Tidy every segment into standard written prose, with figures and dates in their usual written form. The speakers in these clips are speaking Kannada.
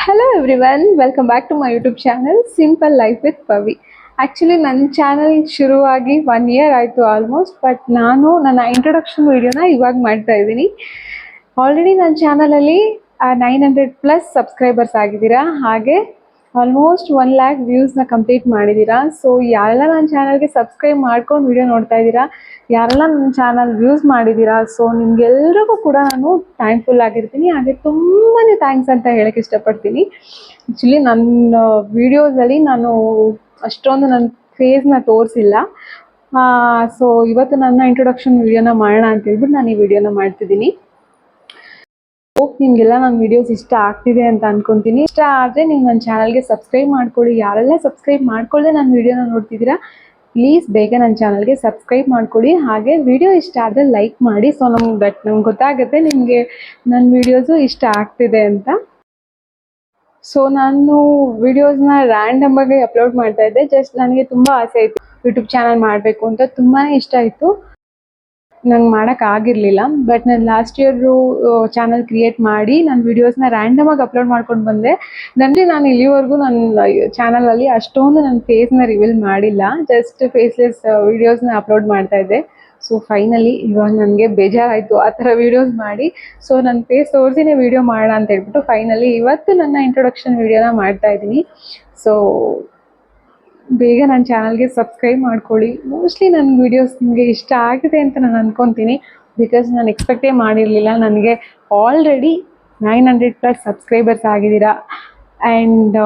Hello everyone, welcome back to my YouTube channel Simple Life with Pavi. Actually ನನ್ನ ಚಾನಲ್ ಶುರುವಾಗಿ 1 year ಆಯಿತು ಆಲ್ಮೋಸ್ಟ್. ಬಟ್ ನಾನು ನನ್ನ ಇಂಟ್ರೊಡಕ್ಷನ್ ವಿಡಿಯೋನ ಇವಾಗ ಮಾಡ್ತಾ ಇದ್ದೀನಿ. ಆಲ್ರೆಡಿ ನನ್ನ ಚಾನಲಲ್ಲಿ 900+ ಸಬ್ಸ್ಕ್ರೈಬರ್ಸ್ ಆಗಿದ್ದೀರಾ. ಹಾಗೆ ಆಲ್ಮೋಸ್ಟ್ 1 lakh ವ್ಯೂಸ್ನ ಕಂಪ್ಲೀಟ್ ಮಾಡಿದ್ದೀರಾ. ಸೊ ಯಾರೆಲ್ಲ ನನ್ನ ಚಾನಲ್ಗೆ ಸಬ್ಸ್ಕ್ರೈಬ್ ಮಾಡ್ಕೊಂಡು ವಿಡಿಯೋ ನೋಡ್ತಾ ಇದ್ದೀರಾ, ಯಾರೆಲ್ಲ ನನ್ನ ಚಾನಲ್ ವ್ಯೂಸ್ ಮಾಡಿದ್ದೀರಾ, ಸೊ ನಿಮಗೆಲ್ರಿಗೂ ಕೂಡ ನಾನು ಥ್ಯಾಂಕ್ಫುಲ್ ಆಗಿರ್ತೀನಿ. ಹಾಗೆ ತುಂಬಾ ಥ್ಯಾಂಕ್ಸ್ ಅಂತ ಹೇಳೋಕ್ಕೆ ಇಷ್ಟಪಡ್ತೀನಿ. ಆ್ಯಕ್ಚುಲಿ ನನ್ನ ವೀಡಿಯೋಸಲ್ಲಿ ನಾನು ಅಷ್ಟೊಂದು ನನ್ನ ಫೇಸ್ನ ತೋರಿಸಿಲ್ಲ. ಸೊ ಇವತ್ತು ನನ್ನ ಇಂಟ್ರೊಡಕ್ಷನ್ ವಿಡಿಯೋನ ಮಾಡೋಣ ಅಂತ ಹೇಳ್ಬಿಟ್ಟು ನಾನು ಈ ವಿಡಿಯೋನ ಮಾಡ್ತಿದ್ದೀನಿ. ಹೋಪ್ ನಿಮಗೆಲ್ಲ ನನ್ನ ವೀಡಿಯೋಸ್ ಇಷ್ಟ ಆಗ್ತಿದೆ ಅಂತ ಅನ್ಕೊತೀನಿ. ಇಷ್ಟ ಆದರೆ ನೀವು ನನ್ನ ಚಾನಲ್ಗೆ ಸಬ್ಸ್ಕ್ರೈಬ್ ಮಾಡ್ಕೊಳ್ಳಿ. ಯಾರೆಲ್ಲ ಸಬ್ಸ್ಕ್ರೈಬ್ ಮಾಡ್ಕೊಳ್ಳದೆ ನನ್ನ ವೀಡಿಯೋನ ನೋಡ್ತಿದ್ದೀರಾ, ಪ್ಲೀಸ್ ಬೇಗ ನನ್ನ ಚಾನಲ್ಗೆ ಸಬ್ಸ್ಕ್ರೈಬ್ ಮಾಡ್ಕೊಳ್ಳಿ. ಹಾಗೆ ವಿಡಿಯೋ ಇಷ್ಟ ಆದರೆ ಲೈಕ್ ಮಾಡಿ. ಸೊ ನಮ್ಗೆ ಗೊತ್ತಾಗುತ್ತೆ ನಿಮಗೆ ನನ್ನ ವೀಡಿಯೋಸು ಇಷ್ಟ ಆಗ್ತಿದೆ ಅಂತ. ಸೊ ನಾನು ವಿಡಿಯೋಸ್ನ ರ್ಯಾಂಡಮ್ ಆಗಿ ಅಪ್ಲೋಡ್ ಮಾಡ್ತಾ ಇದ್ದೆ. ಜಸ್ಟ್ ನನಗೆ ತುಂಬ ಆಸೆ ಇತ್ತು ಯೂಟ್ಯೂಬ್ ಚಾನಲ್ ಮಾಡಬೇಕು ಅಂತ, ತುಂಬಾ ಇಷ್ಟ ಇತ್ತು. ನಂಗೆ ಮಾಡೋಕ್ಕಾಗಿರಲಿಲ್ಲ. ಬಟ್ ನಾನು ಲಾಸ್ಟ್ ಇಯರು ಚಾನಲ್ ಕ್ರಿಯೇಟ್ ಮಾಡಿ ನನ್ನ ವೀಡಿಯೋಸ್ನ ರ್ಯಾಂಡಮಾಗಿ ಅಪ್ಲೋಡ್ ಮಾಡ್ಕೊಂಡು ಬಂದೆ. ನನಗೆ ನಾನು ಇಲ್ಲಿವರೆಗೂ ನನ್ನ ಚಾನಲಲ್ಲಿ ಅಷ್ಟೊಂದು ನನ್ನ ಫೇಸ್ನ ರಿವೀಲ್ ಮಾಡಿಲ್ಲ. ಜಸ್ಟ್ ಫೇಸ್ಲೆಸ್ ವೀಡಿಯೋಸ್ನ ಅಪ್ಲೋಡ್ ಮಾಡ್ತಾ ಇದ್ದೆ. ಸೊ ಫೈನಲಿ ಇವಾಗ ನನಗೆ ಬೇಜಾರಾಯಿತು ಆ ಥರ ವೀಡಿಯೋಸ್ ಮಾಡಿ. ಸೊ ನನ್ನ ಫೇಸ್ ತೋರಿಸಿನೇ ವೀಡಿಯೋ ಮಾಡೋಣ ಅಂತ ಹೇಳ್ಬಿಟ್ಟು ಫೈನಲಿ ಇವತ್ತು ನನ್ನ ಇಂಟ್ರೊಡಕ್ಷನ್ ವೀಡಿಯೋನ ಮಾಡ್ತಾ ಇದ್ದೀನಿ. ಸೊ ಬೇಗ ನನ್ನ ಚಾನಲ್ಗೆ ಸಬ್ಸ್ಕ್ರೈಬ್ ಮಾಡ್ಕೊಳ್ಳಿ. ಮೋಸ್ಟ್ಲಿ ನನ್ನ ವೀಡಿಯೋಸ್ ನಿಮಗೆ ಇಷ್ಟ ಆಗಿದೆ ಅಂತ ನಾನು ಅಂದ್ಕೊತೀನಿ. ಬಿಕಾಸ್ ನಾನು ಎಕ್ಸ್ಪೆಕ್ಟೇ ಮಾಡಿರಲಿಲ್ಲ. ನನಗೆ ಆಲ್ರೆಡಿ 900+ ಸಬ್ಸ್ಕ್ರೈಬರ್ಸ್ ಆಗಿದ್ದೀರಾ. ಆ್ಯಂಡ್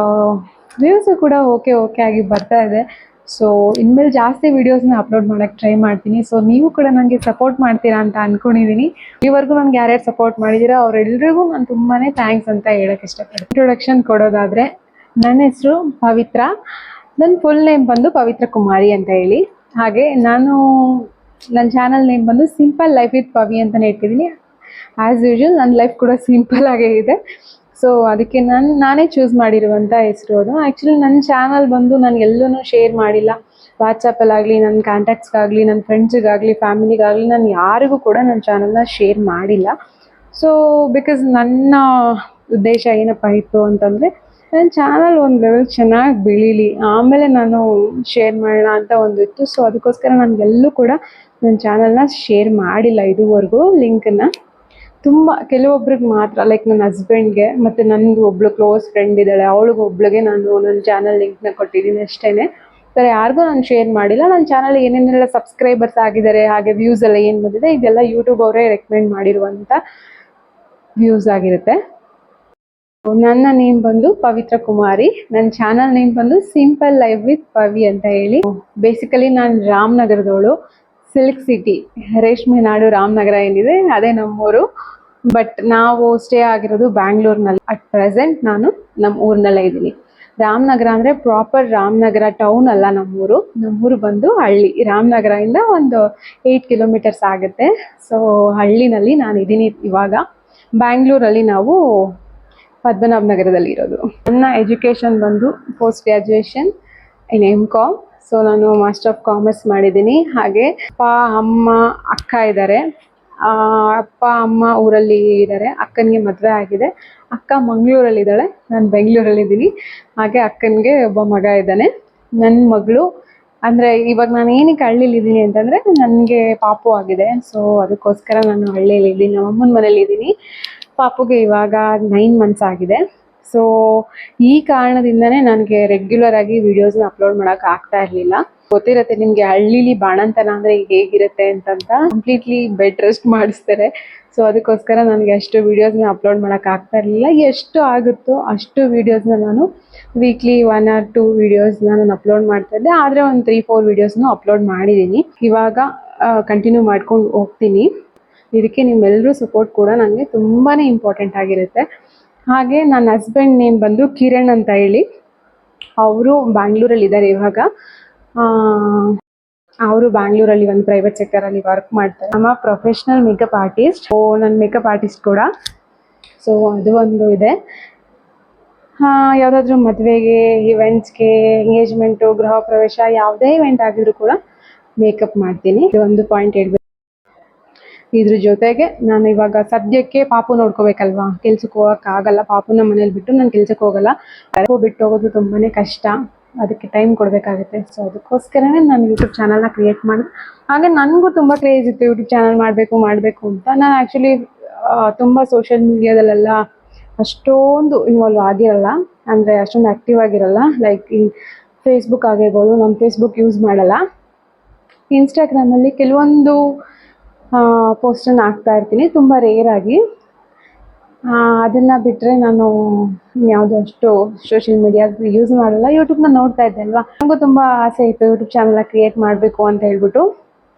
ವ್ಯೂಸು ಕೂಡ ಓಕೆ ಆಗಿ ಬರ್ತಾ ಇದೆ. ಸೊ ಇನ್ಮೇಲೆ ಜಾಸ್ತಿ ವೀಡಿಯೋಸ್ನ ಅಪ್ಲೋಡ್ ಮಾಡೋಕ್ಕೆ ಟ್ರೈ ಮಾಡ್ತೀನಿ. ಸೊ ನೀವು ಕೂಡ ನನಗೆ ಸಪೋರ್ಟ್ ಮಾಡ್ತೀರಾ ಅಂತ ಅಂದ್ಕೊಂಡಿದ್ದೀನಿ. ಈವರೆಗೂ ನನಗೆ ಯಾರ್ಯಾರು ಸಪೋರ್ಟ್ ಮಾಡಿದ್ದೀರಾ ಅವರೆಲ್ಲರಿಗೂ ನಾನು ತುಂಬಾ ಥ್ಯಾಂಕ್ಸ್ ಅಂತ ಹೇಳೋಕ್ಕೆ ಇಷ್ಟಪಡ್ತೀನಿ. ಇಂಟ್ರೊಡಕ್ಷನ್ ಕೊಡೋದಾದರೆ, ನನ್ನ ಹೆಸರು ಪವಿತ್ರ. ನನ್ನ ಫುಲ್ ನೇಮ್ ಬಂದು ಪವಿತ್ರ ಕುಮಾರಿ ಅಂತ ಹೇಳಿ. ಹಾಗೆ ನನ್ನ ಚಾನಲ್ ನೇಮ್ ಬಂದು ಸಿಂಪಲ್ ಲೈಫ್ ವಿತ್ ಪವಿ ಅಂತಲೇ ಇಟ್ಟಿದ್ದೀನಿ. ಆ್ಯಸ್ ಯೂಶ್ವಲ್ ನನ್ನ ಲೈಫ್ ಕೂಡ ಸಿಂಪಲ್ ಆಗೇ ಇದೆ. ಸೊ ಅದಕ್ಕೆ ನಾನೇ ಚೂಸ್ ಮಾಡಿರುವಂಥ ಹೆಸರು ಅದು. ಆ್ಯಕ್ಚುಲಿ ನನ್ನ ಚಾನಲ್ ಬಂದು ನಾನು ಎಲ್ಲೂ ಶೇರ್ ಮಾಡಿಲ್ಲ. ವಾಟ್ಸಪ್ಪಲ್ಲಾಗಲಿ, ನನ್ನ ಕಾಂಟ್ಯಾಕ್ಟ್ಸ್ಗಾಗಲಿ, ನನ್ನ ಫ್ರೆಂಡ್ಸಿಗಾಗಲಿ, ಫ್ಯಾಮಿಲಿಗಾಗಲಿ ನಾನು ಯಾರಿಗೂ ಕೂಡ ನನ್ನ ಚಾನಲ್ನ ಶೇರ್ ಮಾಡಿಲ್ಲ. ಸೊ ಬಿಕಾಸ್ ನನ್ನ ಉದ್ದೇಶ ಏನಪ್ಪ ಇತ್ತು ಅಂತಂದರೆ, ನನ್ನ ಚಾನಲ್ ಒಂದು ಲೆವೆಲ್ ಚೆನ್ನಾಗಿ ಬೆಳೀಲಿ, ಆಮೇಲೆ ನಾನು ಶೇರ್ ಮಾಡೋಣ ಅಂತ ಒಂದಿತ್ತು. ಸೊ ಅದಕ್ಕೋಸ್ಕರ ನನಗೆಲ್ಲೂ ಕೂಡ ನನ್ನ ಚಾನಲ್ನ ಶೇರ್ ಮಾಡಿಲ್ಲ ಇದುವರೆಗೂ ಲಿಂಕನ್ನು. ಕೆಲವೊಬ್ರಿಗೆ ಮಾತ್ರ, ಲೈಕ್ ನನ್ನ ಹಸ್ಬೆಂಡ್ಗೆ ಮತ್ತು ನನಗೆ ಒಬ್ಬಳು ಕ್ಲೋಸ್ ಫ್ರೆಂಡ್ ಇದ್ದಾಳೆ, ಒಬ್ಳಿಗೆ ನಾನು ನನ್ನ ಚಾನಲ್ ಲಿಂಕ್ನ ಕೊಟ್ಟಿದ್ದೀನಿ ಅಷ್ಟೇ. ಸರಿ, ಯಾರಿಗೂ ನಾನು ಶೇರ್ ಮಾಡಿಲ್ಲ. ನನ್ನ ಚಾನಲ್ ಏನೇನೆಲ್ಲ ಸಬ್ಸ್ಕ್ರೈಬರ್ಸ್ ಆಗಿದ್ದಾರೆ, ಹಾಗೆ ವ್ಯೂಸ್ ಎಲ್ಲ ಏನು ಬಂದಿದೆ, ಇದೆಲ್ಲ ಯೂಟ್ಯೂಬ್ ಅವರೇ ರೆಕಮೆಂಡ್ ಮಾಡಿರುವಂಥ ವ್ಯೂಸ್ ಆಗಿರುತ್ತೆ. ನನ್ನ ನೇಮ್ ಬಂದು ಪವಿತ್ರ ಕುಮಾರಿ. ನನ್ನ ಚಾನಲ್ ನೇಮ್ ಬಂದು ಸಿಂಪಲ್ ಲೈಫ್ ವಿತ್ ಪವಿ ಅಂತ ಹೇಳಿ. ಬೇಸಿಕಲಿ ನಾನು ರಾಮನಗರದವಳು. ಸಿಲ್ಕ್ ಸಿಟಿ, ರೇಷ್ಮೆ ನಾಡು ರಾಮನಗರ ಏನಿದೆ ಅದೇ ನಮ್ಮೂರು. ಬಟ್ ನಾವು ಸ್ಟೇ ಆಗಿರೋದು ಬ್ಯಾಂಗ್ಳೂರ್ನಲ್ಲಿ. ಅಟ್ ಪ್ರೆಸೆಂಟ್ ನಾನು ನಮ್ಮ ಊರಿನಲ್ಲೇ ಇದ್ದೀನಿ. ರಾಮನಗರ ಅಂದರೆ ಪ್ರಾಪರ್ ರಾಮನಗರ ಟೌನ್ ಅಲ್ಲ ನಮ್ಮೂರು. ನಮ್ಮೂರು ಬಂದು ಹಳ್ಳಿ. ರಾಮನಗರದಿಂದ ಒಂದು 8 ಕಿಲೋಮೀಟರ್ಸ್ ಆಗುತ್ತೆ. ಸೊ ಹಳ್ಳಿನಲ್ಲಿ ನಾನು ಇದ್ದೀನಿ ಇವಾಗ. ಬ್ಯಾಂಗ್ಳೂರಲ್ಲಿ ನಾವು ಪದ್ಮನಾಭ ನಗರದಲ್ಲಿ ಇರೋದು. ನನ್ನ ಎಜುಕೇಷನ್ ಬಂದು ಪೋಸ್ಟ್ ಗ್ರ್ಯಾಜುಯೇಷನ್ ಇನ್ MCom. ಸೊ ನಾನು ಮಾಸ್ಟರ್ ಆಫ್ ಕಾಮರ್ಸ್ ಮಾಡಿದ್ದೀನಿ. ಹಾಗೆ ಅಪ್ಪ ಅಮ್ಮ ಅಕ್ಕ ಇದ್ದಾರೆ. ಅಪ್ಪ ಅಮ್ಮ ಊರಲ್ಲಿ ಇದ್ದಾರೆ. ಅಕ್ಕನಿಗೆ ಮದುವೆ ಆಗಿದೆ. ಅಕ್ಕ ಮಂಗಳೂರಲ್ಲಿದ್ದಾಳೆ, ನಾನು ಬೆಂಗಳೂರಲ್ಲಿದ್ದೀನಿ. ಹಾಗೆ ಅಕ್ಕನಿಗೆ ಒಬ್ಬ ಮಗ ಇದ್ದಾನೆ. ನನ್ನ ಮಗಳು ಅಂದರೆ ಇವಾಗ ನಾನು ಏನಕ್ಕೆ ಹಳ್ಳಿಲಿದ್ದೀನಿ ಅಂತಂದರೆ, ನನಗೆ ಪಾಪು ಆಗಿದೆ. ಸೊ ಅದಕ್ಕೋಸ್ಕರ ನಾನು ಹಳ್ಳಿಯಲ್ಲಿದ್ದೀನಿ, ನಮ್ಮ ಅಮ್ಮನ ಮನೇಲಿದ್ದೀನಿ. ಪಾಪುಗೆ ಇವಾಗ 9 months ಆಗಿದೆ. ಸೊ ಈ ಕಾರಣದಿಂದನೇ ನನಗೆ ರೆಗ್ಯುಲರ್ ಆಗಿ ವೀಡಿಯೋಸ್ನ ಅಪ್ಲೋಡ್ ಮಾಡೋಕೆ ಆಗ್ತಾ ಇರಲಿಲ್ಲ. ಗೊತ್ತಿರುತ್ತೆ ನಿಮಗೆ ಹಳ್ಳಿಲಿ ಬಾಣಂತನ ಅಂದರೆ ಹೇಗಿರುತ್ತೆ ಅಂತಂತ. ಕಂಪ್ಲೀಟ್ಲಿ ಬೆಡ್ ರೆಸ್ಟ್ ಮಾಡಿಸ್ತಾರೆ. ಸೊ ಅದಕ್ಕೋಸ್ಕರ ನನಗೆ ಅಷ್ಟು ವೀಡಿಯೋಸ್ನ ಅಪ್ಲೋಡ್ ಮಾಡೋಕೆ ಆಗ್ತಾ ಇರಲಿಲ್ಲ. ಎಷ್ಟು ಆಗುತ್ತೋ ಅಷ್ಟು ವೀಡಿಯೋಸ್ನ ನಾನು ವೀಕ್ಲಿ 1 or 2 ವೀಡಿಯೋಸ್ನ ನಾನು ಅಪ್ಲೋಡ್ ಮಾಡ್ತಾ ಇದ್ದೆ. ಆದರೆ ಒಂದು 3-4 ವೀಡಿಯೋಸ್ನು ಅಪ್ಲೋಡ್ ಮಾಡಿದ್ದೀನಿ. ಇವಾಗ ಕಂಟಿನ್ಯೂ ಮಾಡ್ಕೊಂಡು ಹೋಗ್ತೀನಿ. ಇದಕ್ಕೆ ನಿಮ್ಮೆಲ್ಲರೂ ಸಪೋರ್ಟ್ ಕೂಡ ನನಗೆ ತುಂಬಾ ಇಂಪಾರ್ಟೆಂಟ್ ಆಗಿರುತ್ತೆ. ಹಾಗೆ ನನ್ನ ಹಸ್ಬೆಂಡ್ ನೇಮ್ ಬಂದು ಕಿರಣ್ ಅಂತ ಹೇಳಿ. ಅವರು ಬ್ಯಾಂಗ್ಳೂರಲ್ಲಿದ್ದಾರೆ ಇವಾಗ. ಅವರು ಬ್ಯಾಂಗ್ಳೂರಲ್ಲಿ ಒಂದು ಪ್ರೈವೇಟ್ ಸೆಕ್ಟರಲ್ಲಿ ವರ್ಕ್ ಮಾಡ್ತಾರೆ. ನಮ್ಮ ಪ್ರೊಫೆಷ್ನಲ್ ಮೇಕಪ್ ಆರ್ಟಿಸ್ಟ್. ನನ್ನ ಮೇಕಪ್ ಆರ್ಟಿಸ್ಟ್ ಕೂಡ. ಸೊ ಅದು ಒಂದು ಇದೆ. ಯಾವುದಾದ್ರೂ ಮದುವೆಗೆ, ಇವೆಂಟ್ಸ್ಗೆ, ಎಂಗೇಜ್ಮೆಂಟು, ಗೃಹ ಪ್ರವೇಶ, ಯಾವುದೇ ಇವೆಂಟ್ ಆಗಿದ್ರು ಕೂಡ ಮೇಕಪ್ ಮಾಡ್ತೀನಿ. ಇದು ಒಂದು ಪಾಯಿಂಟ್ ಹೇಳ್ಬೇಕು. ಇದ್ರ ಜೊತೆಗೆ ನಾನು ಇವಾಗ ಸದ್ಯಕ್ಕೆ ಪಾಪು ನೋಡ್ಕೋಬೇಕಲ್ವಾ, ಕೆಲ್ಸಕ್ಕೆ ಹೋಗೋಕ್ಕಾಗಲ್ಲ. ಪಾಪುನ ಮನೇಲಿ ಬಿಟ್ಟು ನಾನು ಕೆಲ್ಸಕ್ಕೆ ಹೋಗಲ್ಲ. ಬಿಟ್ಟು ಹೋಗೋದು ತುಂಬಾ ಕಷ್ಟ, ಅದಕ್ಕೆ ಟೈಮ್ ಕೊಡಬೇಕಾಗುತ್ತೆ. ಸೊ ಅದಕ್ಕೋಸ್ಕರನೇ ನಾನು ಯೂಟ್ಯೂಬ್ ಚಾನಲ್ನ ಕ್ರಿಯೇಟ್ ಮಾಡಿ. ಹಾಗೆ ನನಗೂ ತುಂಬ ಕ್ರೇಜ್ ಇತ್ತು ಯೂಟ್ಯೂಬ್ ಚಾನಲ್ ಮಾಡಬೇಕು ಅಂತ. ನಾನು ಆ್ಯಕ್ಚುಲಿ ತುಂಬ ಸೋಷಿಯಲ್ ಮೀಡಿಯಾದಲ್ಲೆಲ್ಲ ಅಷ್ಟೊಂದು ಇನ್ವಾಲ್ವ್ ಆಗಿರಲ್ಲ, ಅಂದರೆ ಅಷ್ಟೊಂದು ಆ್ಯಕ್ಟಿವ್ ಆಗಿರಲ್ಲ. ಲೈಕ್ ಈ ಫೇಸ್ಬುಕ್ ಆಗಿರ್ಬೋದು, ನಾನು ಫೇಸ್ಬುಕ್ ಯೂಸ್ ಮಾಡಲ್ಲ. ಇನ್ಸ್ಟಾಗ್ರಾಮಲ್ಲಿ ಕೆಲವೊಂದು ಪೋಸ್ಟನ್ನು ಹಾಕ್ತಾ ಇರ್ತೀನಿ, ತುಂಬ ರೇರಾಗಿ. ಅದನ್ನು ಬಿಟ್ಟರೆ ನಾನು ಯಾವುದು ಅಷ್ಟು ಸೋಷಿಯಲ್ ಮೀಡಿಯಾ ಯೂಸ್ ಮಾಡಲ್ಲ. ಯೂಟ್ಯೂಬ್ನ ನೋಡ್ತಾ ಇದ್ದೆ ಅಲ್ವಾ, ನನಗೂ ತುಂಬ ಆಸೆ ಇತ್ತು ಯೂಟ್ಯೂಬ್ ಚಾನಲ್ನ ಕ್ರಿಯೇಟ್ ಮಾಡಬೇಕು ಅಂತ ಹೇಳ್ಬಿಟ್ಟು.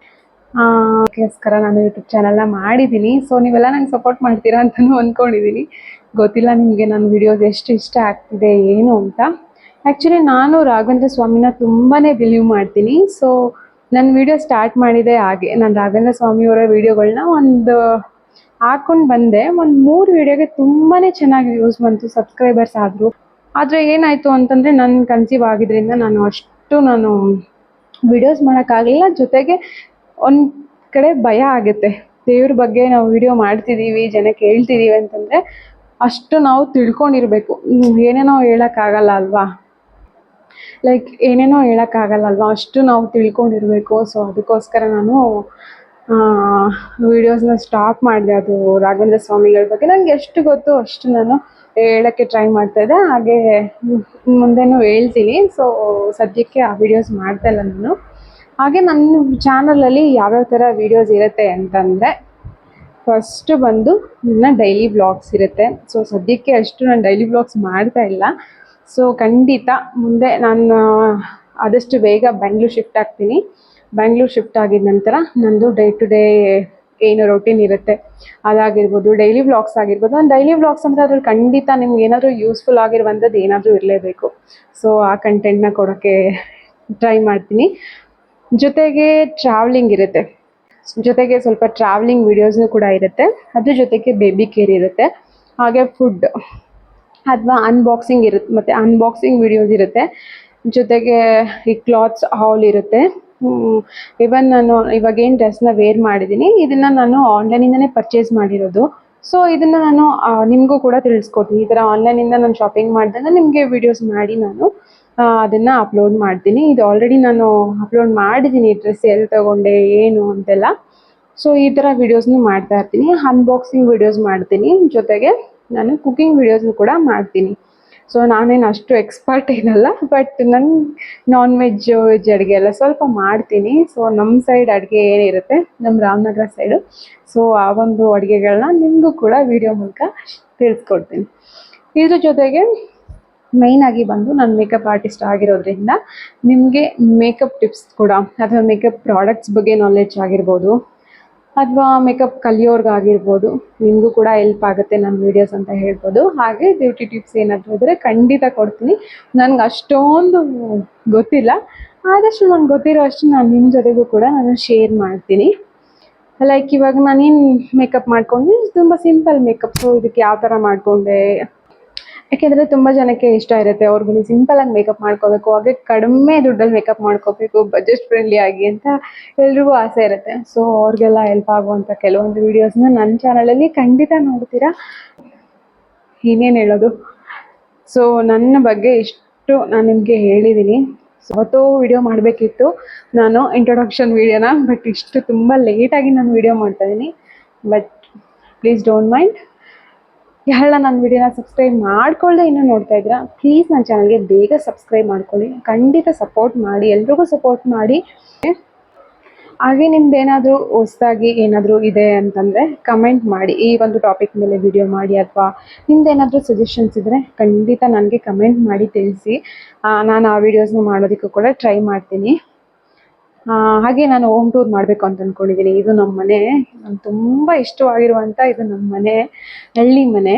ಅದಕ್ಕೋಸ್ಕರ ನಾನು ಯೂಟ್ಯೂಬ್ ಚಾನಲ್ನ ಮಾಡಿದ್ದೀನಿ. ಸೊ ನೀವೆಲ್ಲ ನಂಗೆ ಸಪೋರ್ಟ್ ಮಾಡ್ತೀರಾ ಅಂತಲೂ ಅಂದ್ಕೊಂಡಿದ್ದೀನಿ. ಗೊತ್ತಿಲ್ಲ ನಿಮಗೆ ನನ್ನ ವಿಡಿಯೋಸ್ ಎಷ್ಟು ಇಷ್ಟ ಆಗ್ತಿದೆ ಏನು ಅಂತ. ಆ್ಯಕ್ಚುಲಿ ನಾನು ರಾಘವೇಂದ್ರ ಸ್ವಾಮಿನ ತುಂಬಾ ಬಿಲೀವ್ ಮಾಡ್ತೀನಿ. ಸೊ ನನ್ನ ವಿಡಿಯೋ ಸ್ಟಾರ್ಟ್ ಮಾಡಿದೆ ಹಾಗೆ. ನಾನು ರಾಘವೇಂದ್ರ ಸ್ವಾಮಿಯವರ ವಿಡಿಯೋಗಳನ್ನ ಒಂದು ಹಾಕ್ಕೊಂಡು ಬಂದೆ. ಒಂದು 3 ವಿಡಿಯೋಗೆ ತುಂಬಾ ಚೆನ್ನಾಗಿ ವ್ಯೂಸ್ ಬಂತು, ಸಬ್ಸ್ಕ್ರೈಬರ್ಸ್ ಆದರು. ಆದರೆ ಏನಾಯಿತು ಅಂತಂದರೆ, ನನ್ನ ಕನ್ಸೀವ್ ಆಗಿದ್ದರಿಂದ ನಾನು ವಿಡಿಯೋಸ್ ಮಾಡೋಕ್ಕಾಗಲಿಲ್ಲ. ಜೊತೆಗೆ ಒಂದು ಕಡೆ ಭಯ ಆಗುತ್ತೆ, ದೇವ್ರ ಬಗ್ಗೆ ನಾವು ವಿಡಿಯೋ ಮಾಡ್ತಿದ್ದೀವಿ, ಜನಕ್ಕೆ ಹೇಳ್ತಿದ್ದೀವಿ ಅಂತಂದರೆ ಅಷ್ಟು ನಾವು ತಿಳ್ಕೊಂಡಿರಬೇಕು. ಏನೇನೋ ಹೇಳೋಕ್ಕಾಗಲ್ಲ ಅಲ್ವಾ, ಅಷ್ಟು ನಾವು ತಿಳ್ಕೊಂಡಿರಬೇಕು. ಸೊ ಅದಕ್ಕೋಸ್ಕರ ನಾನು ವಿಡಿಯೋಸ್ನ ಸ್ಟಾಪ್ ಮಾಡಿದೆ. ಅದು ರಾಘವೇಂದ್ರ ಸ್ವಾಮಿಗಳ ಬಗ್ಗೆ ನನಗೆ ಎಷ್ಟು ಗೊತ್ತು ಅಷ್ಟು ನಾನು ಹೇಳೋಕ್ಕೆ ಟ್ರೈ ಮಾಡ್ತಾಯಿದ್ದೆ, ಹಾಗೆ ಮುಂದೆನೂ ಹೇಳ್ತೀನಿ. ಸೊ ಸದ್ಯಕ್ಕೆ ಆ ವಿಡಿಯೋಸ್ ಮಾಡ್ತಾಯಿಲ್ಲ ನಾನು. ಹಾಗೆ ನನ್ನ ಚಾನಲಲ್ಲಿ ಯಾವ್ಯಾವ ಥರ ವೀಡಿಯೋಸ್ ಇರುತ್ತೆ ಅಂತಂದರೆ, ಫಸ್ಟು ಬಂದು ನನ್ನ ಡೈಲಿ ವ್ಲಾಗ್ಸ್ ಇರುತ್ತೆ. ಸೊ ಸದ್ಯಕ್ಕೆ ಅಷ್ಟು ನಾನು ಡೈಲಿ ವ್ಲಾಗ್ಸ್ ಮಾಡ್ತಾ ಇಲ್ಲ. ಸೊ ಖಂಡಿತ ಮುಂದೆ ನಾನು ಆದಷ್ಟು ಬೇಗ ಬೆಂಗಳೂರು ಶಿಫ್ಟ್ ಆಗ್ತೀನಿ. ಬೆಂಗಳೂರು ಶಿಫ್ಟ್ ಆಗಿದ ನಂತರ ನಂದು ಡೇ ಟು ಡೇ ಏನು ರೊಟೀನ್ ಇರುತ್ತೆ ಅದಾಗಿರ್ಬೋದು, ಡೈಲಿ ವ್ಲಾಗ್ಸ್ ಆಗಿರ್ಬೋದು. ನಾನು ಡೈಲಿ ವ್ಲಾಗ್ಸ್ ಅಂದರೆ ಅದ್ರಲ್ಲಿ ಖಂಡಿತ ನಿಮ್ಗೆ ಏನಾದರೂ ಯೂಸ್ಫುಲ್ ಆಗಿರುವಂಥದ್ದು ಏನಾದರೂ ಇರಲೇಬೇಕು. ಸೊ ಆ ಕಂಟೆಂಟ್ನ ಕೊಡೋಕ್ಕೆ ಟ್ರೈ ಮಾಡ್ತೀನಿ. ಜೊತೆಗೆ ಟ್ರಾವೆಲಿಂಗ್ ಇರುತ್ತೆ, ಜೊತೆಗೆ ಸ್ವಲ್ಪ ಟ್ರಾವೆಲಿಂಗ್ ವೀಡಿಯೋಸ್ನೂ ಕೂಡ ಇರುತ್ತೆ. ಅದ್ರ ಜೊತೆಗೆ ಬೇಬಿ ಕೇರ್ ಇರುತ್ತೆ, ಹಾಗೆ ಫುಡ್ ಅಥವಾ ಅನ್ಬಾಕ್ಸಿಂಗ್ ಇರುತ್ತೆ, ಮತ್ತು ಅನ್ಬಾಕ್ಸಿಂಗ್ ವೀಡಿಯೋಸ್ ಇರುತ್ತೆ. ಜೊತೆಗೆ ಈ ಕ್ಲಾತ್ಸ್ ಹಾಲ್ ಇರುತ್ತೆ. ಇವನ್ ನಾನು ಇವಾಗೇನು ಡ್ರೆಸ್ನ ವೇರ್ ಮಾಡಿದ್ದೀನಿ, ಇದನ್ನು ನಾನು ಆನ್ಲೈನಿಂದನೇ ಪರ್ಚೇಸ್ ಮಾಡಿರೋದು. ಸೊ ಇದನ್ನು ನಾನು ನಿಮಗೂ ಕೂಡ ತಿಳಿಸ್ಕೊಡ್ತೀನಿ. ಈ ಥರ ಆನ್ಲೈನಿಂದ ನಾನು ಶಾಪಿಂಗ್ ಮಾಡಿದಾಗ ನಿಮಗೆ ವೀಡಿಯೋಸ್ ಮಾಡಿ ನಾನು ಅದನ್ನು ಅಪ್ಲೋಡ್ ಮಾಡ್ತೀನಿ. ಇದು ಆಲ್ರೆಡಿ ನಾನು ಅಪ್ಲೋಡ್ ಮಾಡಿದ್ದೀನಿ, ಡ್ರೆಸ್ ಎಲ್ಲಿ ತೊಗೊಂಡೆ ಏನು ಅಂತೆಲ್ಲ. ಸೊ ಈ ಥರ ವೀಡಿಯೋಸ್ನು ಮಾಡ್ತಾ ಇರ್ತೀನಿ. ಅನ್ಬಾಕ್ಸಿಂಗ್ ವೀಡಿಯೋಸ್ ಮಾಡ್ತೀನಿ, ಜೊತೆಗೆ ನಾನು ಕುಕಿಂಗ್ ವೀಡಿಯೋಸ್ನು ಕೂಡ ಮಾಡ್ತೀನಿ. ಸೊ ನಾನೇನು ಅಷ್ಟು ಎಕ್ಸ್ಪರ್ಟ್ ಏನಲ್ಲ, ಬಟ್ ನಾನು ವೆಜ್ ಅಡುಗೆ ಎಲ್ಲ ಸ್ವಲ್ಪ ಮಾಡ್ತೀನಿ. ಸೊ ನಮ್ಮ ಸೈಡ್ ಅಡುಗೆ ಏನಿರುತ್ತೆ, ನಮ್ಮ ರಾಮನಗರ ಸೈಡು, ಸೊ ಆ ಒಂದು ಅಡುಗೆಗಳನ್ನ ನಿಮಗೂ ಕೂಡ ವಿಡಿಯೋ ಮೂಲಕ ತಿಳಿಸ್ಕೊಡ್ತೀನಿ. ಇದ್ರ ಜೊತೆಗೆ ಮೇಯ್ನಾಗಿ ಬಂದು ನಾನು ಮೇಕಪ್ ಆರ್ಟಿಸ್ಟ್ ಆಗಿರೋದ್ರಿಂದ ನಿಮಗೆ ಮೇಕಪ್ ಟಿಪ್ಸ್ ಕೂಡ, ಅಥವಾ ಮೇಕಪ್ ಪ್ರಾಡಕ್ಟ್ಸ್ ಬಗ್ಗೆ ನಾಲೆಡ್ಜ್ ಆಗಿರ್ಬೋದು, ಅಥವಾ ಮೇಕಪ್ ಕಲಿಯೋರ್ಗಾಗಿರ್ಬೋದು, ನಿಮಗೂ ಕೂಡ ಹೆಲ್ಪ್ ಆಗುತ್ತೆ ನನ್ನ ವೀಡಿಯೋಸ್ ಅಂತ ಹೇಳ್ಬೋದು. ಹಾಗೆ ಬ್ಯೂಟಿ ಟಿಪ್ಸ್ ಏನಾದರೂ ಇದ್ದರೆ ಖಂಡಿತ ಕೊಡ್ತೀನಿ. ನನಗೆ ಅಷ್ಟೊಂದು ಗೊತ್ತಿಲ್ಲ, ಆದಷ್ಟು ನನಗೆ ಗೊತ್ತಿರೋ ಅಷ್ಟು ನಾನು ನಿಮ್ಮ ಜೊತೆಗೂ ಕೂಡ ನಾನು ಶೇರ್ ಮಾಡ್ತೀನಿ. ಲೈಕ್ ಇವಾಗ ನಾನೇನು ಮೇಕಪ್ ಮಾಡಿಕೊಂಡ್ರೆ ತುಂಬ ಸಿಂಪಲ್ ಮೇಕಪ್. ಸೊ ಇದಕ್ಕೆ ಯಾವ ಥರ ಮಾಡಿಕೊಂಡೆ, ಯಾಕೆಂದರೆ ತುಂಬ ಜನಕ್ಕೆ ಇಷ್ಟ ಇರುತ್ತೆ, ಅವ್ರಿಗೂ ಸಿಂಪಲಾಗಿ ಮೇಕಪ್ ಮಾಡ್ಕೋಬೇಕು, ಹಾಗೆ ಕಡಿಮೆ ದುಡ್ಡಲ್ಲಿ ಮೇಕಪ್ ಮಾಡ್ಕೋಬೇಕು, ಬಜೆಟ್ ಫ್ರೆಂಡ್ಲಿ ಆಗಿ ಅಂತ ಎಲ್ರಿಗೂ ಆಸೆ ಇರುತ್ತೆ. ಸೊ ಅವ್ರಿಗೆಲ್ಲ ಹೆಲ್ಪ್ ಆಗುವಂಥ ಕೆಲವೊಂದು ವೀಡಿಯೋಸ್ನ ನನ್ನ ಚಾನಲಲ್ಲಿ ಖಂಡಿತ ನೋಡ್ತೀರಾ. ಇನ್ನೇನು ಹೇಳೋದು, ಸೊ ನನ್ನ ಬಗ್ಗೆ ಇಷ್ಟು ನಾನು ನಿಮಗೆ ಹೇಳಿದ್ದೀನಿ. ಅವತ್ತೂ ವಿಡಿಯೋ ಮಾಡಬೇಕಿತ್ತು ನಾನು ಇಂಟ್ರೊಡಕ್ಷನ್ ವೀಡಿಯೋನ, ಬಟ್ ಇಷ್ಟು ತುಂಬ ಲೇಟಾಗಿ ನಾನು ವಿಡಿಯೋ ಮಾಡ್ತಾಯಿದ್ದೀನಿ. But please don't mind. ಯಾರೆಲ್ಲ ನನ್ನ ವಿಡಿಯೋನ ಸಬ್ಸ್ಕ್ರೈಬ್ ಮಾಡ್ಕೊಳ್ಳದೆ ಇನ್ನೂ ನೋಡ್ತಾ ಇದ್ದೀರಾ, ಪ್ಲೀಸ್ ನನ್ನ ಚಾನಲ್ಗೆ ಬೇಗ ಸಬ್ಸ್ಕ್ರೈಬ್ ಮಾಡ್ಕೊಳ್ಳಿ. ಖಂಡಿತ ಸಪೋರ್ಟ್ ಮಾಡಿ, ಎಲ್ರಿಗೂ ಸಪೋರ್ಟ್ ಮಾಡಿ. ಹಾಗೆ ನಿಮ್ದು ಏನಾದರೂ ಹೊಸದಾಗಿ ಏನಾದರೂ ಇದೆ ಅಂತಂದರೆ ಕಮೆಂಟ್ ಮಾಡಿ, ಈ ಒಂದು ಟಾಪಿಕ್ ಮೇಲೆ ವಿಡಿಯೋ ಮಾಡಿ, ಅಥವಾ ನಿಮ್ದು ಏನಾದರೂ ಸಜೆಷನ್ಸ್ ಇದ್ದರೆ ಖಂಡಿತ ನನಗೆ ಕಮೆಂಟ್ ಮಾಡಿ ತಿಳಿಸಿ. ನಾನು ಆ ವಿಡಿಯೋಸ್ನ ಮಾಡೋದಕ್ಕೂ ಕೂಡ ಟ್ರೈ ಮಾಡ್ತೀನಿ. ಹಾಗೆ ನಾನು ಹೋಮ್ ಟೂರ್ ಮಾಡಬೇಕು ಅಂತ ಅಂದ್ಕೊಂಡಿದ್ದೀನಿ. ಇದು ನಮ್ಮ ಮನೆ, ನಂಗೆ ತುಂಬ ಇಷ್ಟವಾಗಿರುವಂಥ ಇದು ನಮ್ಮ ಮನೆ, ಹಳ್ಳಿ ಮನೆ.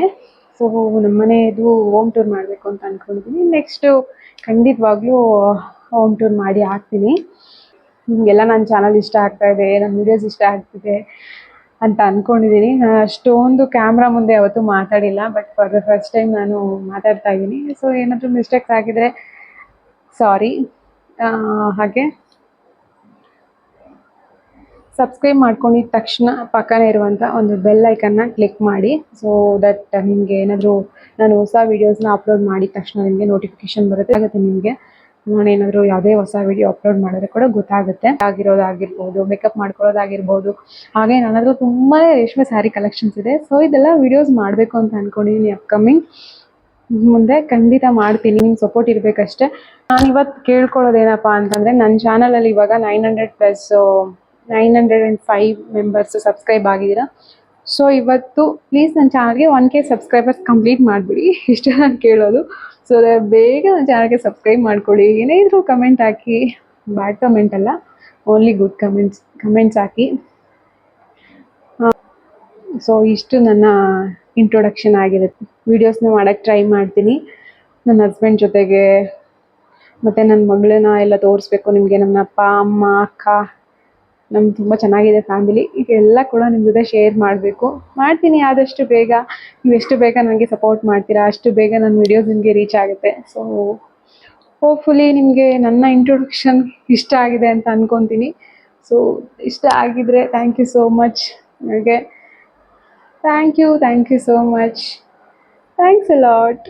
ಸೊ ನಮ್ಮ ಮನೆಯದು ಹೋಮ್ ಟೂರ್ ಮಾಡಬೇಕು ಅಂತ ಅಂದ್ಕೊಂಡಿದ್ದೀನಿ. ನೆಕ್ಸ್ಟು ಖಂಡಿತವಾಗ್ಲೂ ಹೋಮ್ ಟೂರ್ ಮಾಡಿ ಹಾಕ್ತೀನಿ. ನಿಮಗೆಲ್ಲ ನನ್ನ ಚಾನಲ್ ಇಷ್ಟ ಆಗ್ತಾಯಿದೆ, ನನ್ನ ವೀಡಿಯೋಸ್ ಇಷ್ಟ ಆಗ್ತಿದೆ ಅಂತ ಅಂದ್ಕೊಂಡಿದ್ದೀನಿ. ನಾನು ಅಷ್ಟೊಂದು ಕ್ಯಾಮ್ರಾ ಮುಂದೆ ಯಾವತ್ತೂ ಮಾತಾಡಿಲ್ಲ, but for the first time ನಾನು ಮಾತಾಡ್ತಾ ಇದ್ದೀನಿ. ಸೊ ಏನಾದರೂ ಮಿಸ್ಟೇಕ್ಸ್ ಆಗಿದರೆ ಸಾರಿ. ಹಾಗೆ ಸಬ್ಸ್ಕ್ರೈಬ್ ಮಾಡ್ಕೊಂಡಿದ ತಕ್ಷಣ ಪಕ್ಕನೇ ಇರುವಂಥ ಒಂದು ಬೆಲ್ ಐಕನ್ನ ಕ್ಲಿಕ್ ಮಾಡಿ. ಸೊ ದಟ್ ನಿಮಗೆ ಏನಾದರೂ ನಾನು ಹೊಸ ವೀಡಿಯೋಸ್ನ ಅಪ್ಲೋಡ್ ಮಾಡಿದ ತಕ್ಷಣ ನಿಮಗೆ ನೋಟಿಫಿಕೇಶನ್ ಬರುತ್ತೆ ನಿಮಗೆ. ನಾನೇನಾದರೂ ಯಾವುದೇ ಹೊಸ ವೀಡಿಯೋ ಅಪ್ಲೋಡ್ ಮಾಡಿದ್ರೆ ಕೂಡ ಗೊತ್ತಾಗುತ್ತೆ. ಆಗಿರೋದಾಗಿರ್ಬೋದು, ಮೇಕಪ್ ಮಾಡ್ಕೊಳ್ಳೋದಾಗಿರ್ಬೋದು, ಹಾಗೆ ನನ್ನದು ತುಂಬಾ ರೇಷ್ಮೆ ಸ್ಯಾರಿ ಕಲೆಕ್ಷನ್ಸ್ ಇದೆ. ಸೊ ಇದೆಲ್ಲ ವೀಡಿಯೋಸ್ ಮಾಡಬೇಕು ಅಂತ ಅಂದ್ಕೊಂಡಿದ್ದೀನಿ. ಅಪ್ಕಮಿಂಗ್ ಮುಂದೆ ಖಂಡಿತ ಮಾಡ್ತೀನಿ, ನಿಮ್ಮ ಸಪೋರ್ಟ್ ಇರಬೇಕಷ್ಟೇ. ನಾನು ಇವತ್ತು ಕೇಳ್ಕೊಳ್ಳೋದೇನಪ್ಪ ಅಂತಂದರೆ, ನನ್ನ ಚಾನಲಲ್ಲಿ ಇವಾಗ 905 ಮೆಂಬರ್ಸ್ ಸಬ್ಸ್ಕ್ರೈಬ್ ಆಗಿದ್ದೀರಾ. ಸೊ ಇವತ್ತು ಪ್ಲೀಸ್ ನನ್ನ ಚಾನಲ್ಗೆ 1K ಸಬ್ಸ್ಕ್ರೈಬರ್ಸ್ ಕಂಪ್ಲೀಟ್ ಮಾಡಿಬಿಡಿ, ಇಷ್ಟು ನಾನು ಕೇಳೋದು. ಸೊ ಬೇಗ ನನ್ನ ಚಾನಲ್ಗೆ ಸಬ್ಸ್ಕ್ರೈಬ್ ಮಾಡ್ಕೊಳ್ಳಿ. ಏನೇ ಇದ್ರೂ ಕಮೆಂಟ್ ಹಾಕಿ, ಬ್ಯಾಡ್ ಕಮೆಂಟ್ ಅಲ್ಲ, ಓನ್ಲಿ ಗುಡ್ ಕಮೆಂಟ್ಸ್ ಹಾಕಿ. ಸೊ ಇಷ್ಟು ನನ್ನ ಇಂಟ್ರೊಡಕ್ಷನ್ ಆಗಿರುತ್ತೆ. ವೀಡಿಯೋಸ್ನ ಮಾಡೋಕ್ಕೆ ಟ್ರೈ ಮಾಡ್ತೀನಿ ನನ್ನ ಹಸ್ಬೆಂಡ್ ಜೊತೆಗೆ, ಮತ್ತು ನನ್ನ ಮಗಳನ್ನ ಎಲ್ಲ ತೋರಿಸ್ಬೇಕು ನಿಮಗೆ. ನನ್ನ ಅಪ್ಪ ಅಮ್ಮ ಅಕ್ಕ, ನಮ್ಗೆ ತುಂಬ ಚೆನ್ನಾಗಿದೆ ಫ್ಯಾಮಿಲಿ. ಇದೆಲ್ಲ ಕೂಡ ನಿಮ್ಮ ಜೊತೆ ಶೇರ್ ಮಾಡ್ತೀನಿ ಆದಷ್ಟು ಬೇಗ. ನೀವು ಎಷ್ಟು ಬೇಗ ನನಗೆ ಸಪೋರ್ಟ್ ಮಾಡ್ತೀರಾ ಅಷ್ಟು ಬೇಗ ನನ್ನ ವೀಡಿಯೋಸ್ ನಿಮಗೆ ರೀಚ್ ಆಗುತ್ತೆ. ಸೊ ಹೋಪ್ಫುಲಿ ನಿಮಗೆ ನನ್ನ ಇಂಟ್ರೊಡಕ್ಷನ್ ಇಷ್ಟ ಆಗಿದೆ ಅಂತ ಅಂದ್ಕೊತೀನಿ. ಸೊ ಇಷ್ಟ ಆಗಿದ್ರೆ ಥ್ಯಾಂಕ್ ಯು ಸೋ ಮಚ್. ನನಗೆ thank you so much. Thanks a lot.